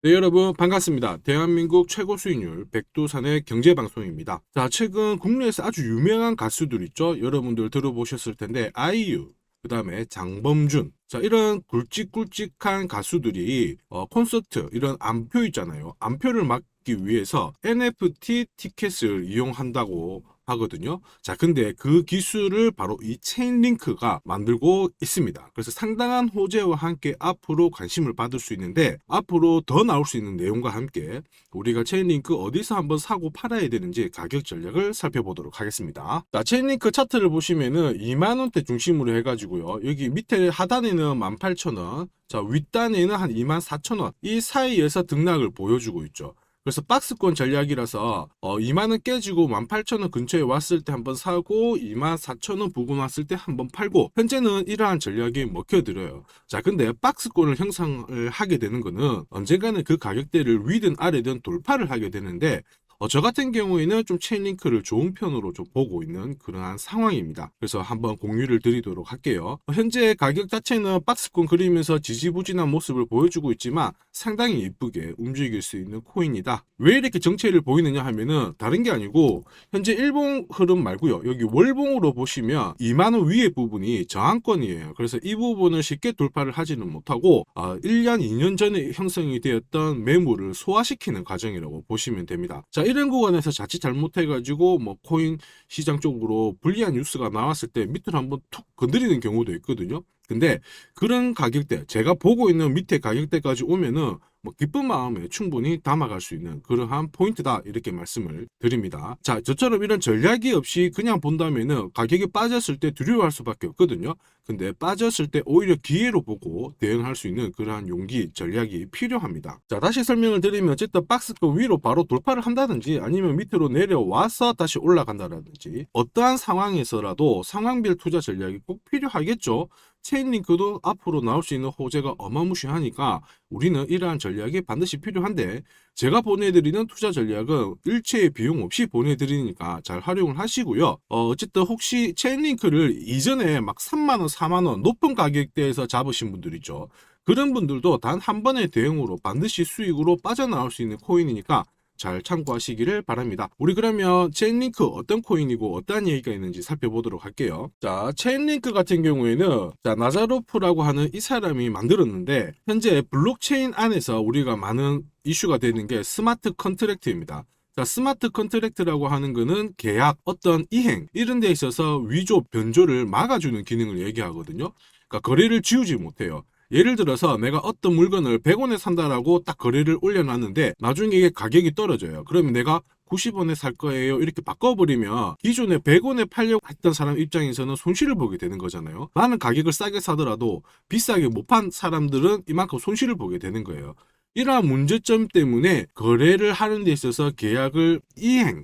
네, 여러분 반갑습니다. 대한민국 최고 수익률 백두산의 경제방송입니다. 자, 최근 국내에서 아주 유명한 가수들 있죠? 여러분들 들어보셨을 텐데 아이유, 그 다음에 장범준, 자, 이런 굵직굵직한 가수들이 콘서트 이런 암표 있잖아요. 암표를 막기 위해서 NFT 티켓을 이용한다고 하거든요. 자, 근데 그 기술을 바로 이 체인링크가 만들고 있습니다. 그래서 상당한 호재와 함께 앞으로 관심을 받을 수 있는데, 앞으로 더 나올 수 있는 내용과 함께 우리가 체인링크 어디서 한번 사고 팔아야 되는지 가격 전략을 살펴보도록 하겠습니다. 자, 체인링크 차트를 보시면은 2만 원대 중심으로 해가지고요. 여기 밑에 하단에는 18,000원, 자, 윗단에는 한 24,000원 이 사이에서 등락을 보여주고 있죠. 그래서 박스권 전략이라서 2만원 깨지고 18,000원 근처에 왔을 때 한번 사고 24,000원 부근 왔을 때 한번 팔고, 현재는 이러한 전략이 먹혀들어요. 자, 근데 박스권을 형성을 하게 되는 거는 언젠가는 그 가격대를 위든 아래든 돌파를 하게 되는데, 저 같은 경우에는 좀 체인링크를 좋은 편으로 좀 보고 있는 그러한 상황입니다. 그래서 한번 공유를 드리도록 할게요. 현재 가격 자체는 박스권 그리면서 지지부진한 모습을 보여주고 있지만 상당히 이쁘게 움직일 수 있는 코인이다. 왜 이렇게 정체를 보이느냐 하면은 다른 게 아니고, 현재 일봉 흐름 말고요. 여기 월봉으로 보시면 2만원 위에 부분이 저항권이에요. 그래서 이 부분을 쉽게 돌파를 하지는 못하고 1년, 2년 전에 형성이 되었던 매물을 소화시키는 과정이라고 보시면 됩니다. 자, 이런 구간에서 자칫 잘못해가지고 뭐 코인 시장 쪽으로 불리한 뉴스가 나왔을 때 밑으로 한번 툭 건드리는 경우도 있거든요. 근데 그런 가격대, 제가 보고 있는 밑에 가격대까지 오면은 뭐 기쁜 마음에 충분히 담아갈 수 있는 그러한 포인트다, 이렇게 말씀을 드립니다. 자, 저처럼 이런 전략이 없이 그냥 본다면은 가격이 빠졌을 때 두려워할 수밖에 없거든요. 근데 빠졌을 때 오히려 기회로 보고 대응할 수 있는 그러한 용기, 전략이 필요합니다. 자, 다시 설명을 드리면 어쨌든 박스권 위로 바로 돌파를 한다든지 아니면 밑으로 내려와서 다시 올라간다든지 어떠한 상황에서라도 상황별 투자 전략이 꼭 필요하겠죠. 체인링크도 앞으로 나올 수 있는 호재가 어마무시하니까 우리는 이러한 전략이 반드시 필요한데, 제가 보내드리는 투자 전략은 일체의 비용 없이 보내드리니까 잘 활용을 하시고요. 어쨌든 혹시 체인링크를 이전에 막 3만원, 4만원 높은 가격대에서 잡으신 분들 있죠. 그런 분들도 단 한 번의 대응으로 반드시 수익으로 빠져나올 수 있는 코인이니까 잘 참고하시기를 바랍니다. 우리 그러면 체인링크 어떤 코인이고 어떠한 얘기가 있는지 살펴보도록 할게요. 자, 체인링크 같은 경우에는 자, 나자로프라고 하는 이 사람이 만들었는데, 현재 블록체인 안에서 우리가 많은 이슈가 되는 게 스마트 컨트랙트입니다. 자, 스마트 컨트랙트라고 하는 거는 계약, 어떤 이행 이런 데 있어서 위조, 변조를 막아주는 기능을 얘기하거든요. 그러니까 거래를 지우지 못해요. 예를 들어서 내가 어떤 물건을 100원에 산다라고 딱 거래를 올려놨는데 나중에 이게 가격이 떨어져요. 그러면 내가 90원에 살 거예요, 이렇게 바꿔버리면 기존에 100원에 팔려고 했던 사람 입장에서는 손실을 보게 되는 거잖아요. 나는 가격을 싸게 사더라도 비싸게 못 판 사람들은 이만큼 손실을 보게 되는 거예요. 이러한 문제점 때문에 거래를 하는 데 있어서 계약을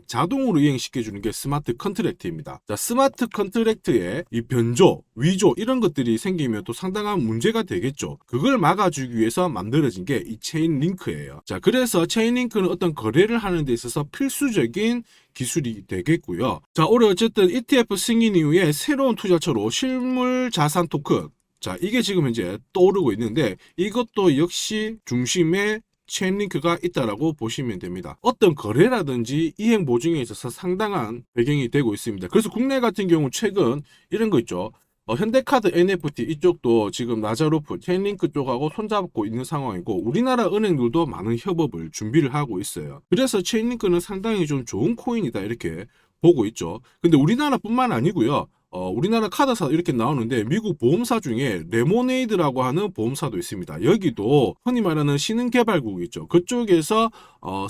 자동으로 이행시켜주는 게 스마트 컨트랙트입니다. 자, 스마트 컨트랙트에 이 변조, 위조 이런 것들이 생기면 또 상당한 문제가 되겠죠. 그걸 막아주기 위해서 만들어진 게 이 체인 링크예요. 자, 그래서 체인 링크는 어떤 거래를 하는 데 있어서 필수적인 기술이 되겠고요. 자, 올해 어쨌든 ETF 승인 이후에 새로운 투자처로 실물 자산 토큰, 자, 이게 지금 현재 떠오르고 있는데 이것도 역시 중심에 체인링크가 있다라고 보시면 됩니다. 어떤 거래라든지 이행 보증에 있어서 상당한 배경이 되고 있습니다. 그래서 국내 같은 경우 최근 이런 거 있죠. 현대카드 NFT 이쪽도 지금 나자로프, 체인링크 쪽하고 손잡고 있는 상황이고, 우리나라 은행들도 많은 협업을 준비를 하고 있어요. 그래서 체인링크는 상당히 좀 좋은 코인이다, 이렇게 보고 있죠. 근데 우리나라뿐만 아니고요. 우리나라 카드사 이렇게 나오는데 미국 보험사 중에 레모네이드라고 하는 보험사도 있습니다. 여기도 흔히 말하는 신흥개발국 있죠. 그쪽에서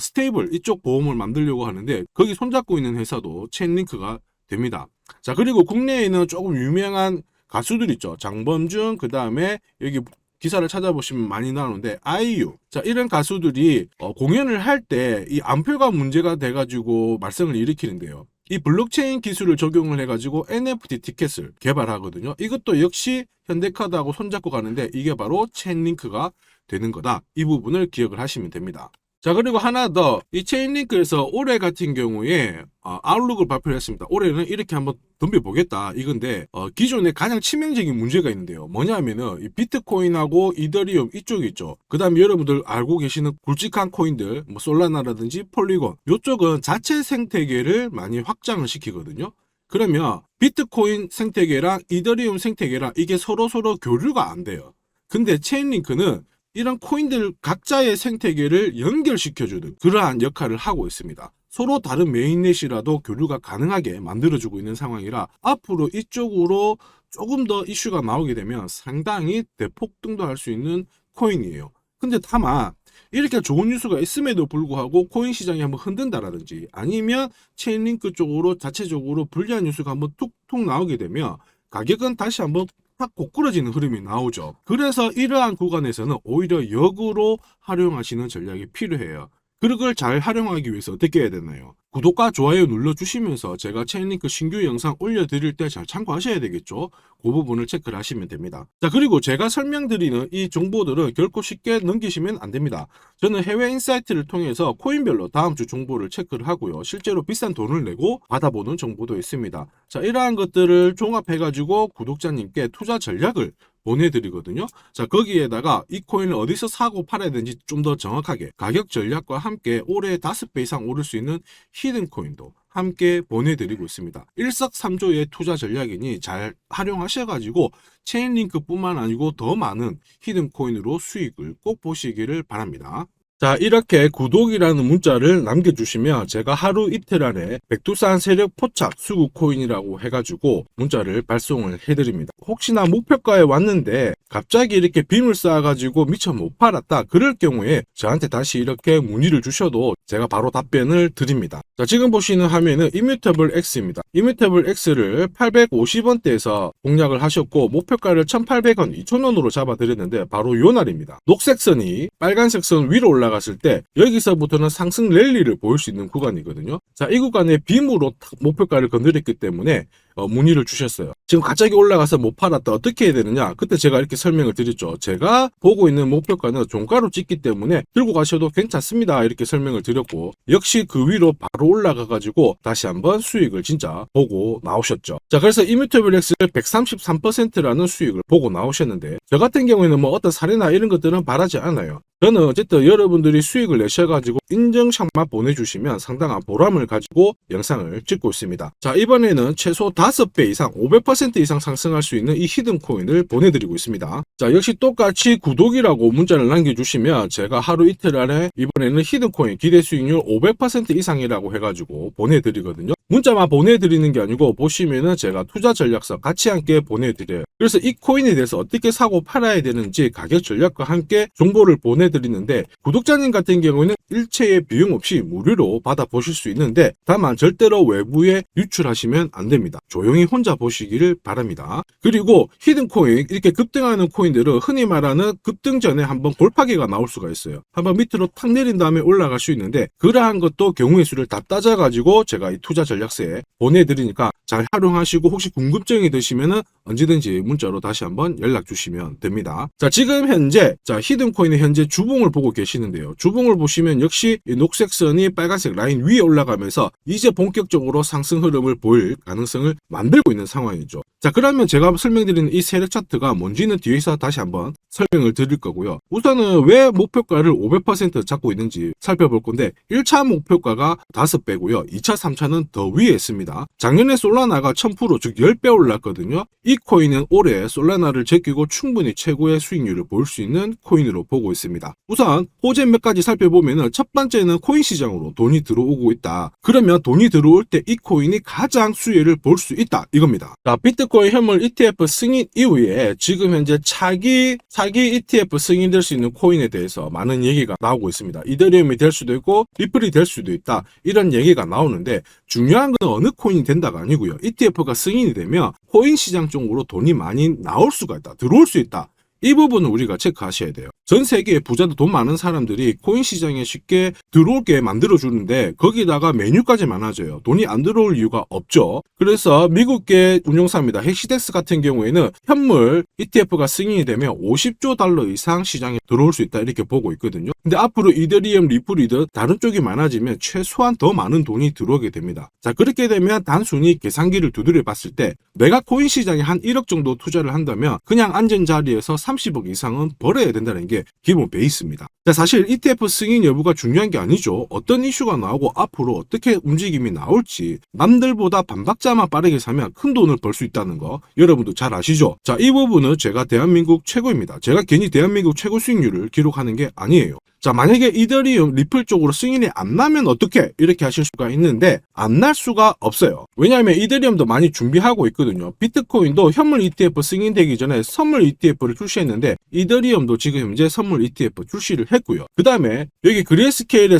스테이블 이쪽 보험을 만들려고 하는데 거기 손잡고 있는 회사도 체인링크가 됩니다. 자, 그리고 국내에는 조금 유명한 가수들 있죠. 장범준, 그 다음에 여기 기사를 찾아보시면 많이 나오는데 아이유, 자, 이런 가수들이 공연을 할 때 이 암표가 문제가 돼가지고 말썽을 일으키는데요. 이 블록체인 기술을 적용을 해가지고 NFT 티켓을 개발하거든요. 이것도 역시 현대카드하고 손잡고 가는데 이게 바로 체인링크가 되는 거다. 이 부분을 기억을 하시면 됩니다. 자, 그리고 하나 더, 이 체인링크에서 올해 같은 경우에 아웃룩을 발표를 했습니다. 올해는 이렇게 한번 덤벼보겠다 이건데, 기존에 가장 치명적인 문제가 있는데요. 뭐냐면은 이 비트코인하고 이더리움 이쪽이 있죠. 그 다음에 여러분들 알고 계시는 굵직한 코인들, 뭐 솔라나라든지 폴리곤, 이쪽은 자체 생태계를 많이 확장을 시키거든요. 그러면 비트코인 생태계랑 이더리움 생태계랑 이게 서로 교류가 안 돼요. 근데 체인링크는 이런 코인들 각자의 생태계를 연결시켜주는 그러한 역할을 하고 있습니다. 서로 다른 메인넷이라도 교류가 가능하게 만들어주고 있는 상황이라 앞으로 이쪽으로 조금 더 이슈가 나오게 되면 상당히 대폭등도 할 수 있는 코인이에요. 근데 다만 이렇게 좋은 뉴스가 있음에도 불구하고 코인 시장이 한번 흔든다라든지 아니면 체인링크 쪽으로 자체적으로 불리한 뉴스가 한번 툭툭 나오게 되면 가격은 다시 한번 탁 고꾸러지는 흐름이 나오죠. 그래서 이러한 구간에서는 오히려 역으로 활용하시는 전략이 필요해요. 그걸 잘 활용하기 위해서 어떻게 해야 되나요? 구독과 좋아요 눌러주시면서 제가 체인링크 신규 영상 올려드릴 때 잘 참고하셔야 되겠죠. 그 부분을 체크를 하시면 됩니다. 자, 그리고 제가 설명드리는 이 정보들은 결코 쉽게 넘기시면 안 됩니다. 저는 해외 인사이트를 통해서 코인별로 다음 주 정보를 체크를 하고요. 실제로 비싼 돈을 내고 받아보는 정보도 있습니다. 자, 이러한 것들을 종합해가지고 구독자님께 투자 전략을 보내드리거든요. 자, 거기에다가 이 코인을 어디서 사고 팔아야 되는지 좀 더 정확하게 가격 전략과 함께 올해 5배 이상 오를 수 있는 히든 코인도 함께 보내드리고 있습니다. 일석삼조의 투자 전략이니 잘 활용하셔가지고 체인링크뿐만 아니고 더 많은 히든 코인으로 수익을 꼭 보시기를 바랍니다. 자, 이렇게 구독이라는 문자를 남겨주시면 제가 하루 이틀 안에 백두산 세력 포착 수급 코인이라고 해가지고 문자를 발송을 해드립니다. 혹시나 목표가에 왔는데 갑자기 이렇게 빔을 쌓아가지고 미처 못 팔았다 그럴 경우에 저한테 다시 이렇게 문의를 주셔도 제가 바로 답변을 드립니다. 자, 지금 보시는 화면은 이뮤터블 X입니다. 이뮤터블 X를 850원대에서 공략을 하셨고 목표가를 1,800원, 2,000원으로 잡아드렸는데 바로 요 날입니다. 녹색 선이 빨간색 선 위로 올라갔을 때 여기서부터는 상승 랠리를 보일 수 있는 구간이거든요. 자, 이 구간에 빔으로 목표가를 건드렸기 때문에 문의를 주셨어요. 지금 갑자기 올라가서 못 팔았다 어떻게 해야 되느냐, 그때 제가 이렇게 설명을 드렸죠. 제가 보고 있는 목표가는 종가로 찍기 때문에 들고 가셔도 괜찮습니다 이렇게 설명을 드렸고, 역시 그 위로 바로 올라가 가지고 다시 한번 수익을 진짜 보고 나오셨죠. 자, 그래서 이뮤터블 X를 133%라는 수익을 보고 나오셨는데 저 같은 경우에는 뭐 어떤 사례나 이런 것들은 바라지 않아요. 저는 어쨌든 여러분들이 수익을 내셔가지고 인증샷만 보내주시면 상당한 보람을 가지고 영상을 찍고 있습니다. 자, 이번에는 최소 5배 이상 500% 이상 상승할 수 있는 이 히든 코인을 보내드리고 있습니다. 자, 역시 똑같이 구독이라고 문자를 남겨주시면 제가 하루 이틀 안에 이번에는 히든 코인 기대 수익률 500% 이상이라고 해가지고 보내드리거든요. 문자만 보내드리는 게 아니고 보시면은 제가 투자 전략서 같이 함께 보내드려요. 그래서 이 코인에 대해서 어떻게 사고 팔아야 되는지 가격 전략과 함께 정보를 보내드리는데 구독자님 같은 경우에는 일체의 비용 없이 무료로 받아보실 수 있는데 다만 절대로 외부에 유출하시면 안 됩니다. 조용히 혼자 보시기를 바랍니다. 그리고 히든 코인 이렇게 급등하는 코인들은 흔히 말하는 급등 전에 한번 골파기가 나올 수가 있어요. 한번 밑으로 탁 내린 다음에 올라갈 수 있는데 그러한 것도 경우의 수를 다 따져가지고 제가 이 투자 전략서에 보내드리니까 잘 활용하시고 혹시 궁금증이 드시면은 언제든지 문자로 다시 한번 연락 주시면 됩니다. 자, 지금 현재 히든 코인의 현재 주봉을 보고 계시는데요. 주봉을 보시면 역시 이 녹색 선이 빨간색 라인 위에 올라가면서 이제 본격적으로 상승 흐름을 보일 가능성을 만들고 있는 상황이죠. 자, 그러면 제가 설명드리는 이 세력 차트가 뭔지는 뒤에서 다시 한번 설명을 드릴 거고요. 우선은 왜 목표가를 500% 잡고 있는지 살펴볼 건데 1차 목표가가 5배고요. 2차, 3차는 더 위에 있습니다. 작년에 솔라나가 1000% 즉 10배 올랐거든요. 이 코인은 올해 솔라나를 제끼고 충분히 최고의 수익률을 볼 수 있는 코인으로 보고 있습니다. 우선 호재 몇 가지 살펴보면 첫 번째는 코인 시장으로 돈이 들어오고 있다. 그러면 돈이 들어올 때 이 코인이 가장 수혜를 볼 수 있다 이겁니다. 자, 비트코인 현물 ETF 승인 이후에 지금 현재 차기 ETF 승인될 수 있는 코인에 대해서 많은 얘기가 나오고 있습니다. 이더리움이 될 수도 있고 리플이 될 수도 있다 이런 얘기가 나오는데 중요한 건 어느 코인이 된다가 아니고요. ETF가 승인이 되면 코인 시장 쪽으로 돈이 많이 나올 수가 있다, 들어올 수 있다, 이 부분은 우리가 체크하셔야 돼요. 전 세계의 부자도 돈 많은 사람들이 코인 시장에 쉽게 들어오게 만들어주는데 거기다가 메뉴까지 많아져요. 돈이 안 들어올 이유가 없죠. 그래서 미국계 운용사입니다. 헥시덱스 같은 경우에는 현물 ETF가 승인이 되면 50조 달러 이상 시장에 들어올 수 있다 이렇게 보고 있거든요. 근데 앞으로 이더리움, 리플이든 다른 쪽이 많아지면 최소한 더 많은 돈이 들어오게 됩니다. 자, 그렇게 되면 단순히 계산기를 두드려 봤을 때 내가 코인 시장에 한 1억 정도 투자를 한다면 그냥 앉은 자리에서 30억 이상은 벌어야 된다는 게 기본 베이스입니다. 자, 사실 ETF 승인 여부가 중요한 게 아니죠. 어떤 이슈가 나오고 앞으로 어떻게 움직임이 나올지 남들보다 반박자만 빠르게 사면 큰 돈을 벌 수 있다는 거 여러분도 잘 아시죠? 자, 이 부분은 제가 대한민국 최고입니다. 제가 괜히 대한민국 최고 수익률을 기록하는 게 아니에요. 자, 만약에 이더리움, 리플 쪽으로 승인이 안 나면 어떻게 이렇게 하실 수가 있는데 안 날 수가 없어요. 왜냐하면 이더리움도 많이 준비하고 있거든요. 비트코인도 현물 ETF 승인되기 전에 선물 ETF를 출시했는데 이더리움도 지금 현재 선물 ETF 출시를 했고요. 그 다음에 여기 그레이스케일이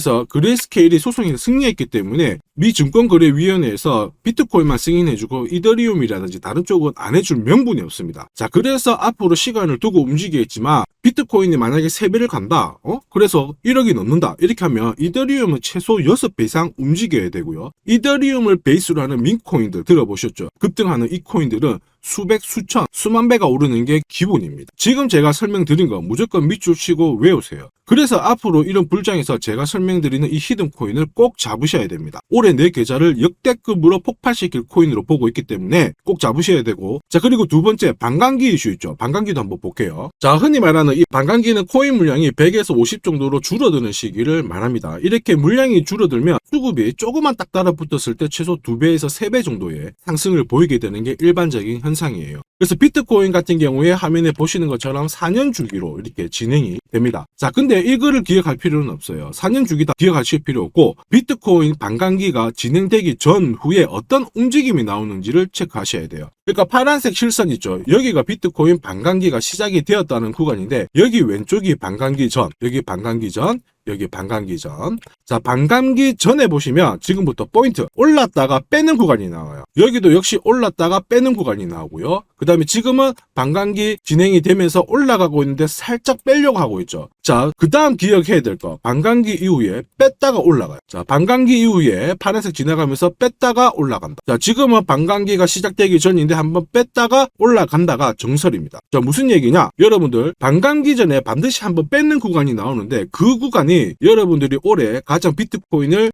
소송에서 승리했기 때문에 미 증권거래위원회에서 비트코인만 승인해주고 이더리움이라든지 다른 쪽은 안 해줄 명분이 없습니다. 자, 그래서 앞으로 시간을 두고 움직이겠지만 비트코인이 만약에 3배를 간다. 그래서 1억이 넘는다. 이렇게 하면 이더리움은 최소 6배 이상 움직여야 되고요. 이더리움을 베이스로 하는 민코인들 들어보셨죠? 급등하는 이 코인들은 수백, 수천, 수만 배가 오르는 게 기본입니다. 지금 제가 설명드린 거 무조건 밑줄 치고 외우세요. 그래서 앞으로 이런 불장에서 제가 설명드리는 이 히든 코인을 꼭 잡으셔야 됩니다. 올해 내 계좌를 역대급으로 폭발시킬 코인으로 보고 있기 때문에 꼭 잡으셔야 되고, 자, 그리고 두 번째 반감기 이슈 있죠. 반감기도 한번 볼게요. 자, 흔히 말하는 이 반감기는 코인 물량이 100에서 50 정도로 줄어드는 시기를 말합니다. 이렇게 물량이 줄어들면 수급이 조금만 딱 달라붙었을 때 최소 2배에서 3배 정도의 상승을 보이게 되는 게 일반적인 현상이에요. 그래서 비트코인 같은 경우에 화면에 보시는 것처럼 4년 주기로 이렇게 진행이 됩니다. 자, 근데 이거를 기억할 필요는 없어요. 4년 주기 다 기억하실 필요 없고 비트코인 반감기가 진행되기 전후에 어떤 움직임이 나오는지를 체크하셔야 돼요. 그러니까 파란색 실선 있죠. 여기가 비트코인 반감기가 시작이 되었다는 구간인데 여기 왼쪽이 반감기 전, 여기 반감기 전, 여기 반감기 전. 자, 반감기 전에 보시면 지금부터 포인트 올랐다가 빼는 구간이 나와요. 여기도 역시 올랐다가 빼는 구간이 나오고요. 그 다음에 지금은 반감기 진행이 되면서 올라가고 있는데 살짝 빼려고 하고 있죠. 자, 그 다음 기억해야 될 거, 반감기 이후에 뺐다가 올라가요. 자, 반감기 이후에 파란색 지나가면서 뺐다가 올라간다. 자, 지금은 반감기가 시작되기 전인데 한번 뺐다가 올라간다가 정설입니다. 자, 무슨 얘기냐? 여러분들 반감기 전에 반드시 한번 뺏는 구간이 나오는데 그 구간이 여러분들이 올해 가장 비트코인을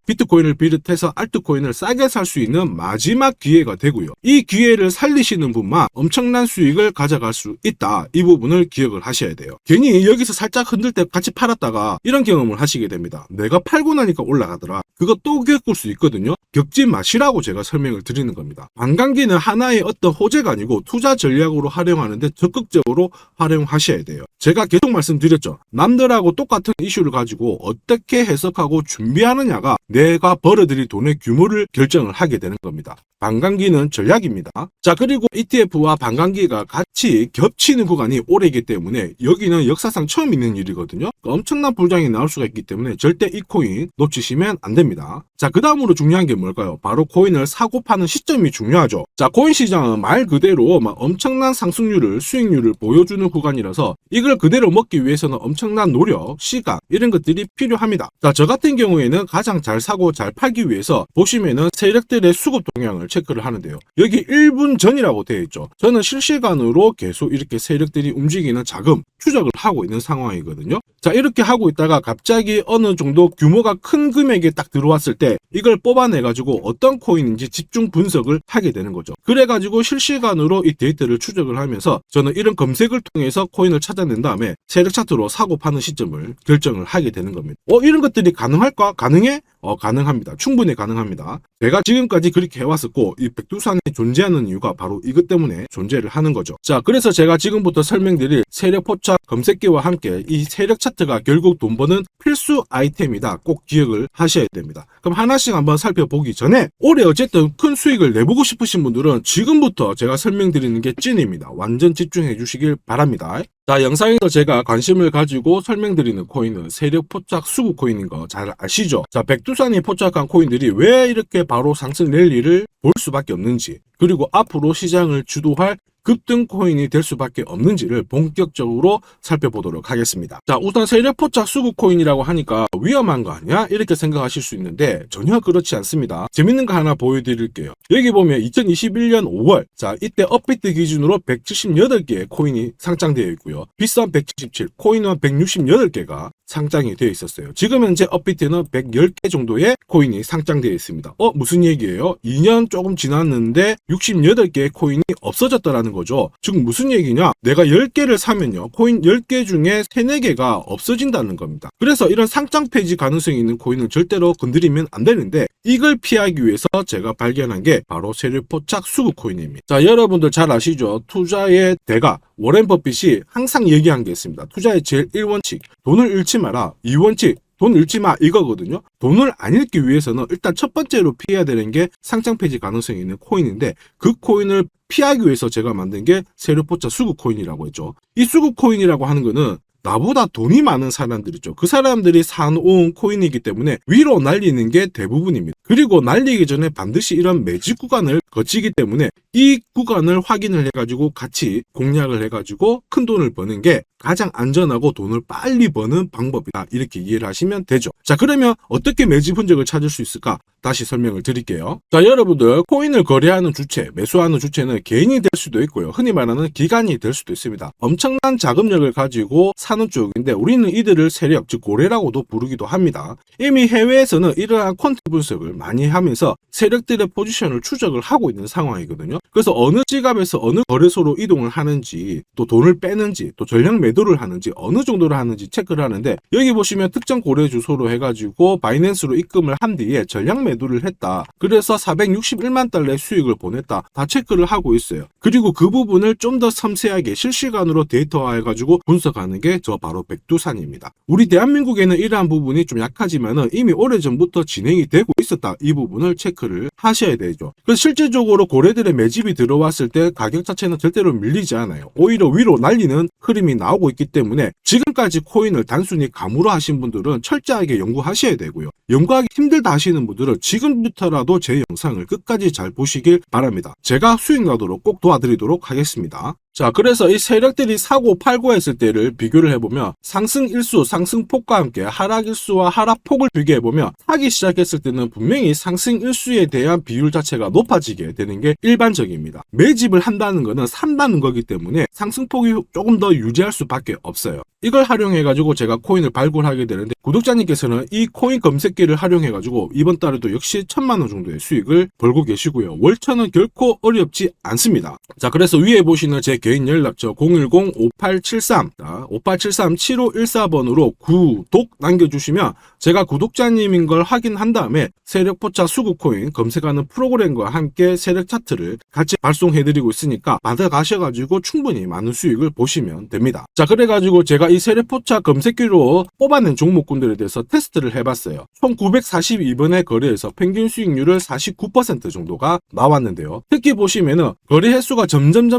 비롯해서 알트코인을 싸게 살 수 있는 마지막 기회가 되고요. 이 기회를 살리시는 분만 엄청난 수익을 가져갈 수 있다. 이 부분을 기억을 하셔야 돼요. 괜히 여기서 살짝 흔들 때 같이 팔았다가 이런 경험을 하시게 됩니다. 내가 팔고 나니까 올라가더라. 그거 또 겪을 수 있거든요. 겪지 마시라고 제가 설명을 드리는 겁니다. 반감기는 하나의 어떤 호재가 아니고 투자 전략으로 활용하는데 적극적으로 활용하셔야 돼요. 제가 계속 말씀드렸죠. 남들하고 똑같은 이슈를 가지고 어떻게 해석하고 준비하느냐가 내가 벌어들일 돈의 규모를 결정을 하게 되는 겁니다. 반감기는 전략입니다. 자, 그리고 ETF와 반감기가 같이 겹치는 구간이 올해이기 때문에 여기는 역사상 처음 있는 일이거든요. 엄청난 불장이 나올 수가 있기 때문에 절대 이 코인 놓치시면 안 됩니다. 자, 그 다음으로 중요한 게 뭘까요? 바로 코인을 사고 파는 시점이 중요하죠. 자, 코인 시장은 말 그대로 엄청난 상승률을, 수익률을 보여주는 구간이라서 이걸 그대로 먹기 위해서는 엄청난 노력, 시간 이런 것들이 필요합니다. 자, 저 같은 경우에는 가장 잘 사고 잘 팔기 위해서 보시면은 세력들의 수급 동향을 체크를 하는데요. 여기 1분 전이라고 되어 있죠. 저는 실시간으로 계속 이렇게 세력들이 움직이는 자금 추적을 하고 있는 상황이거든요. 자, 이렇게 하고 있다가 갑자기 어느 정도 규모가 큰 금액이 딱 들어왔을 때 이걸 뽑아내가지고 어떤 코인인지 집중 분석을 하게 되는 거죠. 그래가지고 실시간으로 이 데이터를 추적을 하면서 저는 이런 검색을 통해서 코인을 찾아낸 다음에 세력 차트로 사고 파는 시점을 결정을 하게 되는 겁니다. 이런 것들이 가능할까? 가능해? 가능합니다. 충분히 가능합니다. 제가 지금까지 그렇게 해왔었고 이 백두산에 존재하는 이유가 바로 이것 때문에 존재를 하는 거죠. 자, 그래서 제가 지금부터 설명드릴 세력 포착 검색기와 함께 이 세력 차트가 결국 돈 버는 필수 아이템이다. 꼭 기억을 하셔야 됩니다. 그럼 하나씩 한번 살펴보기 전에 올해 어쨌든 큰 수익을 내보고 싶으신 분들은 지금부터 제가 설명드리는 게 찐입니다. 완전 집중해 주시길 바랍니다. 자, 영상에서 제가 관심을 가지고 설명드리는 코인은 세력 포착 수급 코인인 거 잘 아시죠? 자, 백두산이 포착한 코인들이 왜 이렇게 바로 상승 랠리를 볼 수밖에 없는지, 그리고 앞으로 시장을 주도할 급등 코인이 될 수밖에 없는지를 본격적으로 살펴보도록 하겠습니다. 자, 우선 세력 포착 수급 코인이라고 하니까 위험한 거 아니야? 이렇게 생각하실 수 있는데 전혀 그렇지 않습니다. 재밌는 거 하나 보여드릴게요. 여기 보면 2021년 5월, 자, 이때 업비트 기준으로 178개의 코인이 상장되어 있고요. 빗썸 177, 코인원 168개가 상장이 되어 있었어요. 지금 현재 업비트는 110개 정도의 코인이 상장되어 있습니다. 무슨 얘기예요? 2년 조금 지났는데 68개의 코인이 없어졌다라는 거죠. 즉 무슨 얘기냐? 내가 10개를 사면요, 코인 10개 중에 3, 4개가 없어진다는 겁니다. 그래서 이런 상장 폐지 가능성이 있는 코인은 절대로 건드리면 안 되는데, 이걸 피하기 위해서 제가 발견한 게 바로 세력 포착 수급 코인입니다. 자, 여러분들 잘 아시죠? 투자의 대가 워렌 버핏이 항상 얘기한 게 있습니다. 투자의 제일 1원칙, 돈을 잃지 마라. 2원칙, 돈 잃지 마, 이거거든요. 돈을 안 잃기 위해서는 일단 첫 번째로 피해야 되는 게 상장 폐지 가능성이 있는 코인인데, 그 코인을 피하기 위해서 제가 만든 게 세력 포착 수급 코인이라고 했죠. 이 수급 코인이라고 하는 거는 나보다 돈이 많은 사람들이죠. 그 사람들이 사놓은 코인이기 때문에 위로 날리는 게 대부분입니다. 그리고 날리기 전에 반드시 이런 매집 구간을 거치기 때문에 이 구간을 확인을 해가지고 같이 공략을 해가지고 큰 돈을 버는 게 가장 안전하고 돈을 빨리 버는 방법이다, 이렇게 이해를 하시면 되죠. 자, 그러면 어떻게 매집 흔적을 찾을 수 있을까? 다시 설명을 드릴게요. 자, 여러분들 코인을 거래하는 주체, 매수하는 주체는 개인이 될 수도 있고요, 흔히 말하는 기관이 될 수도 있습니다. 엄청난 자금력을 가지고 사는 쪽인데 우리는 이들을 세력, 즉 고래라고도 부르기도 합니다. 이미 해외에서는 이러한 퀀트 분석을 많이 하면서 세력들의 포지션을 추적을 하고 있는 상황이거든요. 그래서 어느 지갑에서 어느 거래소로 이동을 하는지, 또 돈을 빼는지, 또 전량 매도를 하는지, 어느 정도를 하는지 체크를 하는데, 여기 보시면 특정 거래 주소로 해가지고 바이낸스로 입금을 한 뒤에 전량 매도를 했다, 그래서 461만 달러의 수익을 보냈다, 다 체크를 하고 있어요. 그리고 그 부분을 좀 더 섬세하게 실시간으로 데이터화해가지고 분석하는 게 저 바로 백두산입니다. 우리 대한민국에는 이러한 부분이 좀 약하지만은 이미 오래전부터 진행이 되고 있었다, 이 부분을 체크를 하셔야 되죠. 그래서 실질적으로 고래들의 매집이 들어왔을 때 가격 자체는 절대로 밀리지 않아요. 오히려 위로 날리는 흐름이 나오고 있기 때문에 지금까지 코인을 단순히 감으로 하신 분들은 철저하게 연구하셔야 되고요. 연구하기 힘들다 하시는 분들은 지금부터라도 제 영상을 끝까지 잘 보시길 바랍니다. 제가 수익 나도록 꼭 도와드리도록 하겠습니다. 자, 그래서 이 세력들이 사고 팔고 했을 때를 비교를 해보면 상승 일수, 상승폭과 함께 하락 일수와 하락폭을 비교해보면 사기 시작했을 때는 분명히 상승 일수에 대한 비율 자체가 높아지게 되는 게 일반적입니다. 매집을 한다는 거는 산다는 거기 때문에 상승폭이 조금 더 유지할 수밖에 없어요. 이걸 활용해가지고 제가 코인을 발굴하게 되는데, 구독자님께서는 이 코인 검색기를 활용해가지고 이번 달에도 역시 1000만원 정도의 수익을 벌고 계시고요. 월천은 결코 어렵지 않습니다. 자, 그래서 위에 보시는 제 개인 연락처 010-5873-7514번으로 구독 남겨주시면 제가 구독자님인 걸 확인한 다음에 세력 포착 수급 코인 검색하는 프로그램과 함께 세력 차트를 같이 발송해드리고 있으니까 받아가셔가지고 충분히 많은 수익을 보시면 됩니다. 자, 그래가지고 제가 이 세력 포착 검색기로 뽑아낸 종목군들에 대해서 테스트를 해봤어요. 총 942번의 거래에서 평균 수익률을 49% 정도가 나왔는데요. 특히 보시면은 거래 횟수가 점점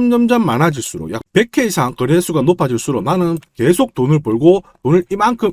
많아질수록 약 100회 이상 거래 횟수가 높아질수록 나는 계속 돈을 벌고 돈을 이만큼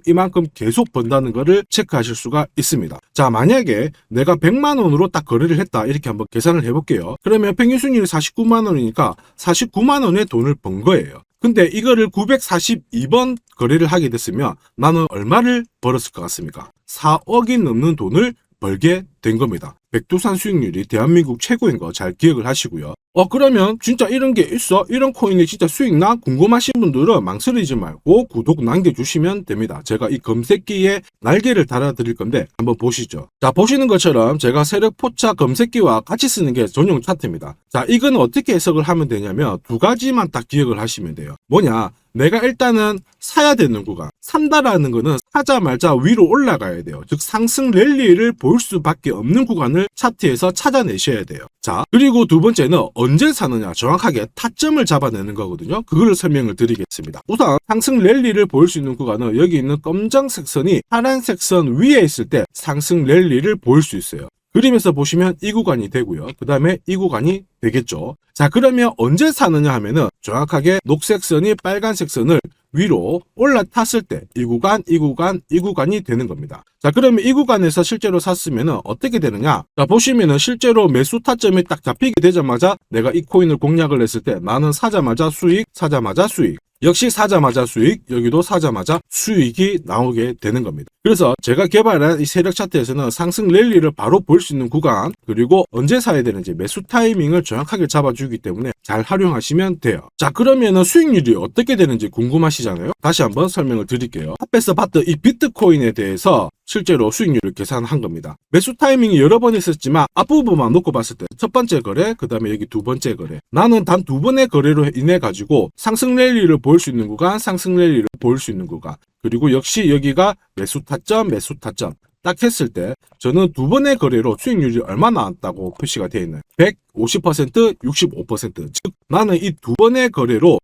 계속 번다는 거를 체크하실 수가 있습니다. 자, 만약에 내가 100만원으로 딱 거래를 했다, 이렇게 한번 계산을 해볼게요. 그러면 평균 수익률이 49만원이니까 49만원의 돈을 번 거예요. 근데 이거를 942번 거래를 하게 됐으면 나는 얼마를 벌었을 것 같습니까? 4억이 넘는 돈을 벌게 된 겁니다. 백두산 수익률이 대한민국 최고인 거 잘 기억을 하시고요. 그러면 진짜 이런 게 있어? 이런 코인이 진짜 수익 나? 궁금하신 분들은 망설이지 말고 구독 남겨주시면 됩니다. 제가 이 검색기에 날개를 달아드릴 건데 한번 보시죠. 자, 보시는 것처럼 제가 세력 포착 검색기와 같이 쓰는 게 전용 차트입니다. 자, 이건 어떻게 해석을 하면 되냐면 두 가지만 딱 기억을 하시면 돼요. 뭐냐? 내가 일단은 사야 되는 구간, 산다라는 거는 사자마자 위로 올라가야 돼요. 즉 상승 랠리를 볼 수밖에 없는 구간을 차트에서 찾아내셔야 돼요. 자, 그리고 두 번째는 언제 사느냐, 정확하게 타점을 잡아내는 거거든요. 그거를 설명을 드리겠습니다. 우선 상승 랠리를 볼 수 있는 구간은 여기 있는 검정색 선이 파란색 선 위에 있을 때 상승 랠리를 볼 수 있어요. 그림에서 보시면 이 구간이 되고요. 그 다음에 이 구간이 되겠죠. 자, 그러면 언제 사느냐 하면은 정확하게 녹색 선이 빨간색 선을 위로 올라탔을 때 이 구간, 이 구간, 이 구간이 되는 겁니다. 자, 그러면 이 구간에서 실제로 샀으면은 어떻게 되느냐? 자, 보시면은 실제로 매수 타점이 딱 잡히게 되자마자 내가 이 코인을 공략을 했을 때 나는 사자마자 수익, 사자마자 수익. 역시 사자마자 수익, 여기도 사자마자 수익이 나오게 되는 겁니다. 그래서 제가 개발한 이 세력 차트에서는 상승 랠리를 바로 볼 수 있는 구간, 그리고 언제 사야 되는지 매수 타이밍을 정확하게 잡아주기 때문에 잘 활용하시면 돼요. 자, 그러면은 수익률이 어떻게 되는지 궁금하시잖아요. 다시 한번 설명을 드릴게요. 앞에서 봤던 이 비트코인에 대해서 실제로 수익률을 계산한 겁니다. 매수 타이밍이 여러 번 있었지만 앞부분만 놓고 봤을 때 첫 번째 거래, 그 다음에 여기 두 번째 거래. 나는 단 두 번의 거래로 인해 가지고 상승 랠리를 볼 수 있는 구간, 상승 랠리를 볼 수 있는 구간. 그리고 역시 여기가 매수 타점, 매수 타점. 딱 했을 때 저는 두 번의 거래로 수익률이 얼마 나왔다고 표시가 되어 있나요? 150%, 65%. 즉 나는 이 두 번의 거래로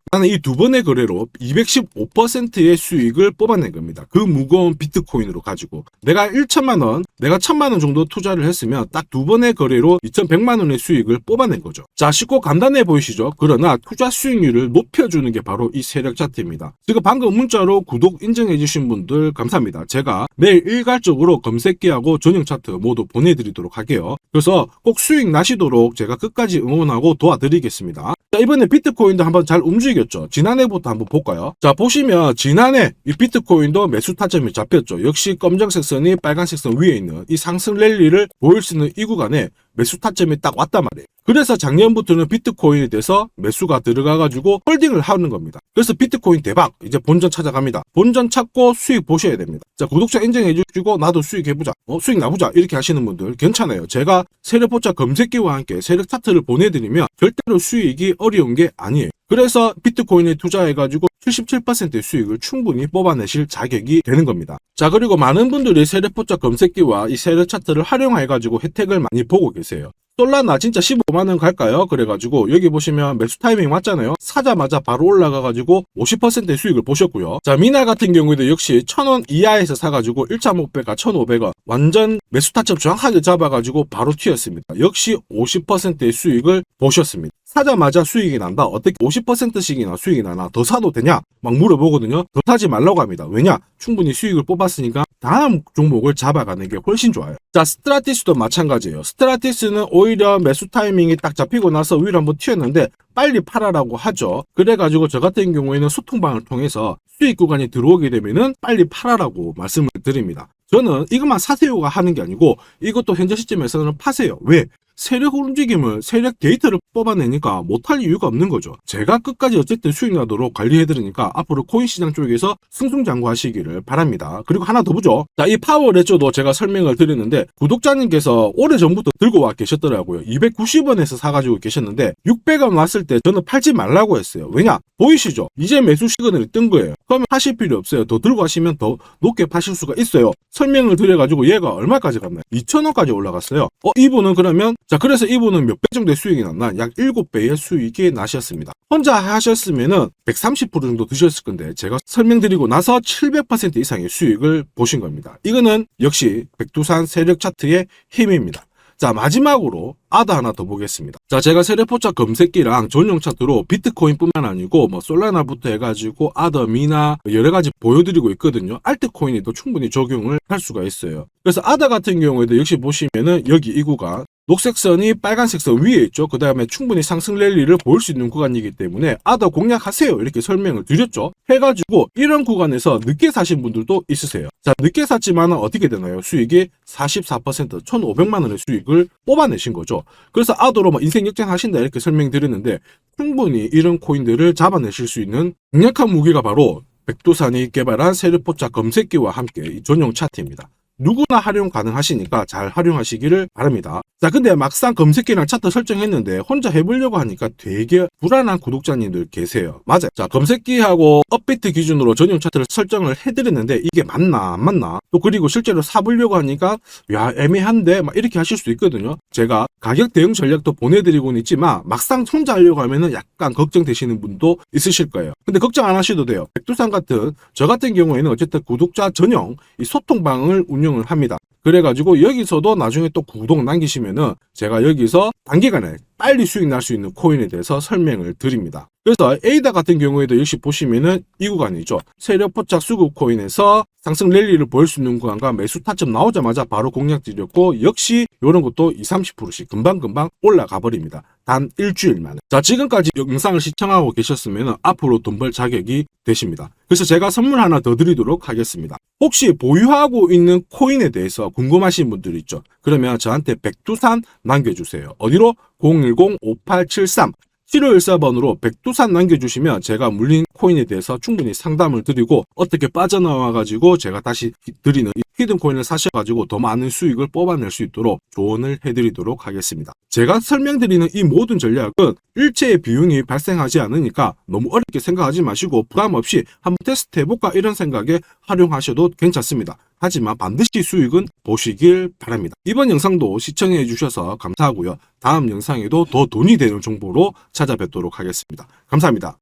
215%의 수익을 뽑아낸 겁니다. 그 무거운 비트코인으로 가지고 내가 1천만 원, 내가 1,000만 원 정도 투자를 했으면 딱 두 번의 거래로 2,100만 원의 수익을 뽑아낸 거죠. 자, 쉽고 간단해 보이시죠? 그러나 투자 수익률을 높여주는 게 바로 이 세력 차트입니다. 지금 방금 문자로 구독 인정해 주신 분들 감사합니다. 제가 매일 일괄적으로 검색기하고 전용 차트 모두 보내드리도록 할게요. 그래서 꼭 수익 나시도록 제가 끝까지 응원하고 도와드리겠습니다. 자, 이번에 비트코인도 한번 잘 움직였죠. 지난해부터 한번 볼까요? 자, 보시면 지난해 이 비트코인도 매수 타점이 잡혔죠. 역시 검정색 선이 빨간색 선 위에 있는 이 상승 랠리를 보일 수 있는 이 구간에 매수 타점이 딱 왔단 말이에요. 그래서 작년부터는 비트코인에 대해서 매수가 들어가가지고 홀딩을 하는 겁니다. 그래서 비트코인 대박, 이제 본전 찾아갑니다. 본전 찾고 수익 보셔야 됩니다. 자, 구독자 인정해 주시고 나도 수익 해보자, 수익 나보자 이렇게 하시는 분들 괜찮아요. 제가 세력포차 검색기와 함께 세력 차트를 보내드리면 절대로 수익이 어려운 게 아니에요. 그래서 비트코인에 투자해가지고 77%의 수익을 충분히 뽑아내실 자격이 되는 겁니다. 자, 그리고 많은 분들이 세력포차 검색기와 이 세력 차트를 활용해가지고 혜택을 많이 보고 계세요. 솔라나 진짜 15만원 갈까요? 그래가지고 여기 보시면 매수 타이밍 맞잖아요. 사자마자 바로 올라가가지고 50%의 수익을 보셨고요. 자, 미나 같은 경우에도 역시 1,000원 이하에서 사가지고 1.5배가 1,500원 완전 매수 타점 정확하게 잡아가지고 바로 튀었습니다. 역시 50%의 수익을 보셨습니다. 사자마자 수익이 난다. 어떻게 50%씩이나 수익이 나나? 더 사도 되냐? 막 물어보거든요. 더 사지 말라고 합니다. 왜냐? 충분히 수익을 뽑았으니까 다음 종목을 잡아가는 게 훨씬 좋아요. 자, 스트라티스도 마찬가지예요. 스트라티스는 오히려 매수 타이밍이 딱 잡히고 나서 위로 한번 튀었는데 빨리 팔아라고 하죠. 그래가지고 저 같은 경우에는 소통방을 통해서 수익 구간이 들어오게 되면은 빨리 팔아라고 말씀을 드립니다. 저는 이것만 사세요가 하는 게 아니고 이것도 현재 시점에서는 파세요. 왜? 세력 움직임을, 세력 데이터를 뽑아내니까 못할 이유가 없는 거죠. 제가 끝까지 어쨌든 수익 나도록 관리해드리니까 앞으로 코인 시장 쪽에서 승승장구하시기를 바랍니다. 그리고 하나 더 보죠. 자, 이 파워레저도 제가 설명을 드렸는데 구독자님께서 오래전부터 들고 와 계셨더라고요. 290원에서 사가지고 계셨는데 600원 왔을 때 저는 팔지 말라고 했어요. 왜냐? 보이시죠? 이제 매수 시그널이 뜬 거예요. 그러면 하실 필요 없어요. 더 들고 가시면 더 높게 파실 수가 있어요. 설명을 드려가지고 얘가 얼마까지 갔나요? 2,000원까지 올라갔어요. 이분은 그러면 자, 그래서 이분은 몇 배 정도의 수익이 났나? 약 7배의 수익이 나셨습니다. 혼자 하셨으면은 130% 정도 드셨을 건데 제가 설명드리고 나서 700% 이상의 수익을 보신 겁니다. 이거는 역시 백두산 세력 차트의 힘입니다. 자, 마지막으로 아더 하나 더 보겠습니다. 자, 제가 세력포차 검색기랑 전용 차트로 비트코인뿐만 아니고 뭐 솔라나부터 해가지고 아더, 미나 여러 가지 보여드리고 있거든요. 알트코인에도 충분히 적용을 할 수가 있어요. 그래서 아더 같은 경우에도 역시 보시면은 여기 이 구간 녹색 선이 빨간색 선 위에 있죠. 그 다음에 충분히 상승 랠리를 볼 수 있는 구간이기 때문에 아더 공략하세요 이렇게 설명을 드렸죠. 해가지고 이런 구간에서 늦게 사신 분들도 있으세요. 자, 늦게 샀지만 어떻게 되나요? 수익이 44% 1,500만 원의 수익을 뽑아내신 거죠. 그래서 아더로 뭐 인생 역전하신다 이렇게 설명드렸는데 충분히 이런 코인들을 잡아내실 수 있는 강력한 무기가 바로 백두산이 개발한 세력포차 검색기와 함께 이 전용 차트입니다. 누구나 활용 가능하시니까 잘 활용하시기를 바랍니다. 자, 근데 막상 검색기랑 차트 설정했는데 혼자 해보려고 하니까 되게 불안한 구독자님들 계세요. 맞아요. 자, 검색기하고 업비트 기준으로 전용 차트를 설정을 해드렸는데 이게 맞나 안 맞나? 또 그리고 실제로 사보려고 하니까 야, 애매한데 막 이렇게 하실 수 있거든요. 제가 가격 대응 전략도 보내드리고는 있지만 막상 혼자 하려고 하면은 약간 걱정되시는 분도 있으실 거예요. 근데 걱정 안 하셔도 돼요. 백두산 같은 저 같은 경우에는 어쨌든 구독자 전용 이 소통방을 운영을 합니다. 그래가지고 여기서도 나중에 또 구독 남기시면은 제가 여기서 단기간에 빨리 수익 날 수 있는 코인에 대해서 설명을 드립니다. 그래서 에이다 같은 경우에도 역시 보시면은 이 구간이죠. 세력 포착 수급 코인에서 상승 랠리를 보일 수 있는 구간과 매수 타점 나오자마자 바로 공략 드렸고, 역시 이런 것도 20-30%씩 금방금방 올라가 버립니다. 단 일주일 만에. 자, 지금까지 영상을 시청하고 계셨으면 앞으로 돈 벌 자격이 되십니다. 그래서 제가 선물 하나 더 드리도록 하겠습니다. 혹시 보유하고 있는 코인에 대해서 궁금하신 분들 있죠? 그러면 저한테 백두산 남겨주세요. 어디로? 010-5873 7514번으로 백두산 남겨주시면 제가 물린 코인에 대해서 충분히 상담을 드리고, 어떻게 빠져나와가지고 제가 다시 드리는 히든 코인을 사셔가지고 더 많은 수익을 뽑아낼 수 있도록 조언을 해드리도록 하겠습니다. 제가 설명드리는 이 모든 전략은 일체의 비용이 발생하지 않으니까 너무 어렵게 생각하지 마시고 부담 없이 한번 테스트 해볼까 이런 생각에 활용하셔도 괜찮습니다. 하지만 반드시 수익은 보시길 바랍니다. 이번 영상도 시청해 주셔서 감사하고요. 다음 영상에도 더 돈이 되는 정보로 찾아뵙도록 하겠습니다. 감사합니다.